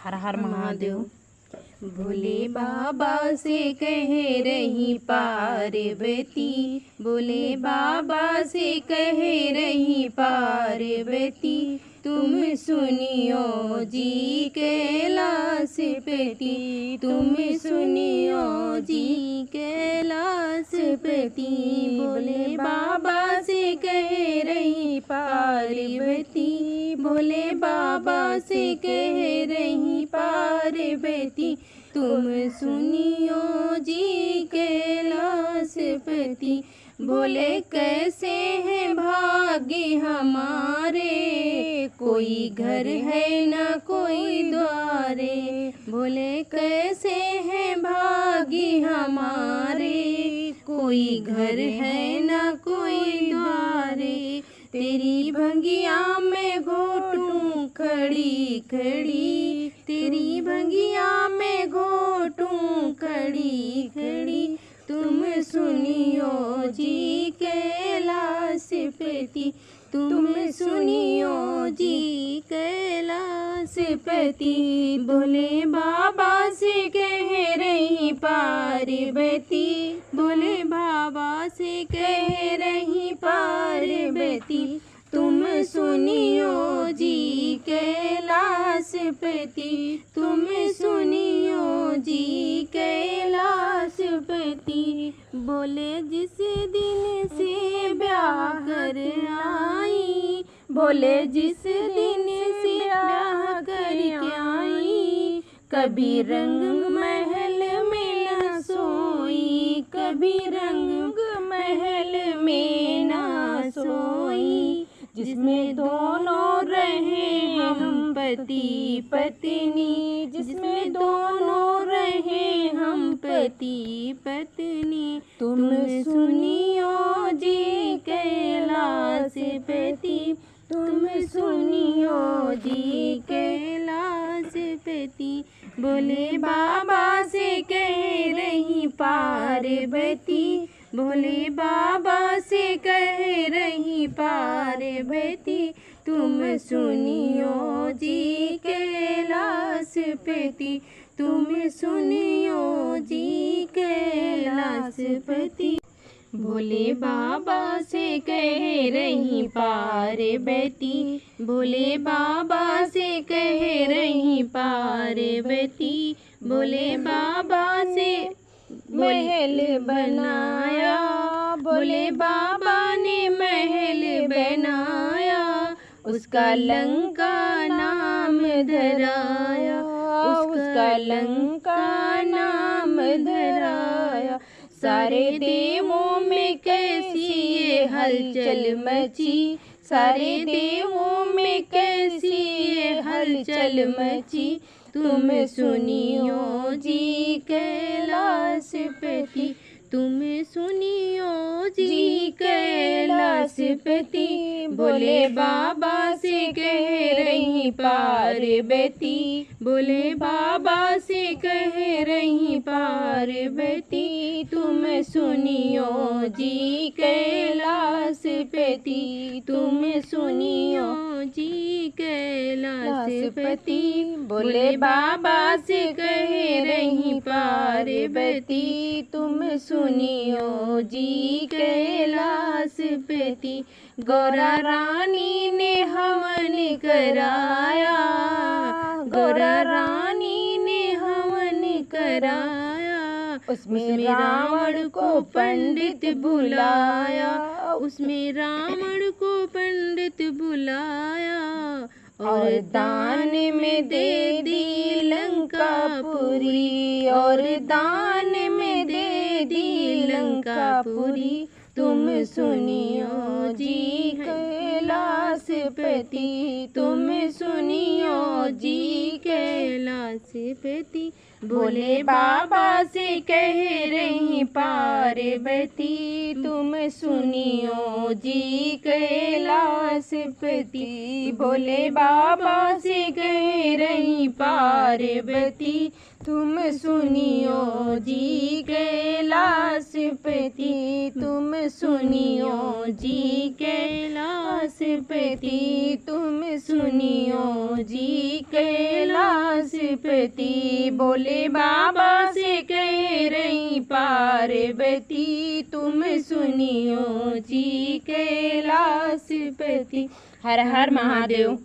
हर हर महादेव। भोले बाबा से कह रही पार्वती, भोले बाबा से कह रही पार्वती, तुम सुनियो जी कैलाशपति, तुम सुनियो जी कैलाशपति। भोले बाबा से कह रही पार्वती, भोले बाबा से कह रही पार्वती, तुम सुनियो जी कैलाशपति। बोले कैसे हैं भाग्य हमारे, कोई घर है न कोई द्वारे। बोले कैसे हैं भाग्य हमारे, कोई घर है न कोई द्वारे। तेरी भंगिया में घोटूं खड़ी खड़ी, तेरी भंगिया में घोटूं खड़ी खड़ी, तुम सुनियो जी कैलाशपति, तुम सुनियो जी कैलाशपति। भोले बाबा से कह रही पार्वती, भोले बाबा से कह रही पार्वती, तुम सुनियो जी कैलाशपति, तुम सुनियो जी कैलाशपति। बोले जिस दिन से ब्याह कर आई, बोले जिस दिन से ब्याह करके आई, कभी रंग महल में न सोई, कभी रंग महल में न सोई। जिसमें दोनों रहे हम पति पत्नी, जिसमें दोनों रहे हम पति पत्नी, तुम सुनियो जी कैलाशपति, तुम सुनियो जी कैलाशपति। बोले बाबा से कह रही पार्वती, भोले बाबा से कह रही पार्वती, तुम सुनियो जी कैलाशपति, तुम सुनियो जी कैलाशपति। भोले बाबा से कह रही पार्वती, भोले बाबा से कह रही पार्वती, भोले बाबा से महल बनाया, भोले बाबा ने महल बनाया, उसका लंका नाम धराया, उसका लंका नाम धराया। सारे देवों में कैसी ये हलचल मची, सारे देवों में कैसी ये हलचल मची, तुम सुनियो जी कैलाशपति, तुम सुनियो जी कैलाशपति। भोले बाबा से कह रही पार्वती, भोले बाबा से कह रही पार्वती, तुम सुनियो जी कैलाशपति, तुम सुनियो जी कैलाशपति। भोले बाबा से कह रही पार्वती, तुम सुनियो जी कैलाशपति। गौरा रानी ने हवन कराया, गौरा रानी ने हवन कराया, उसमें रावण को पंडित बुलाया, उसमें रावण को पंडित बुलाया, और दान में दे दी लंकापुरी, और दान में दे दी लंकापुरी, तुम सुनियो जी कैलाशपति, तुम सुनियो जी कैलाशपति। भोले बाबा से कह रही पार्वती, तुम सुनियो जी कैलाशपति, भोले बाबा से कह रही पार्वती। पार्वती तुम सुनियो जी, कैलाशपति तुम सुनियो जी, कैलाशपति तुम सुनियो जी, कैलाशपति। बोले बाबा से कह रही पार्वती तुम सुनियो जी, कैलाशपति। हर हर महादेव।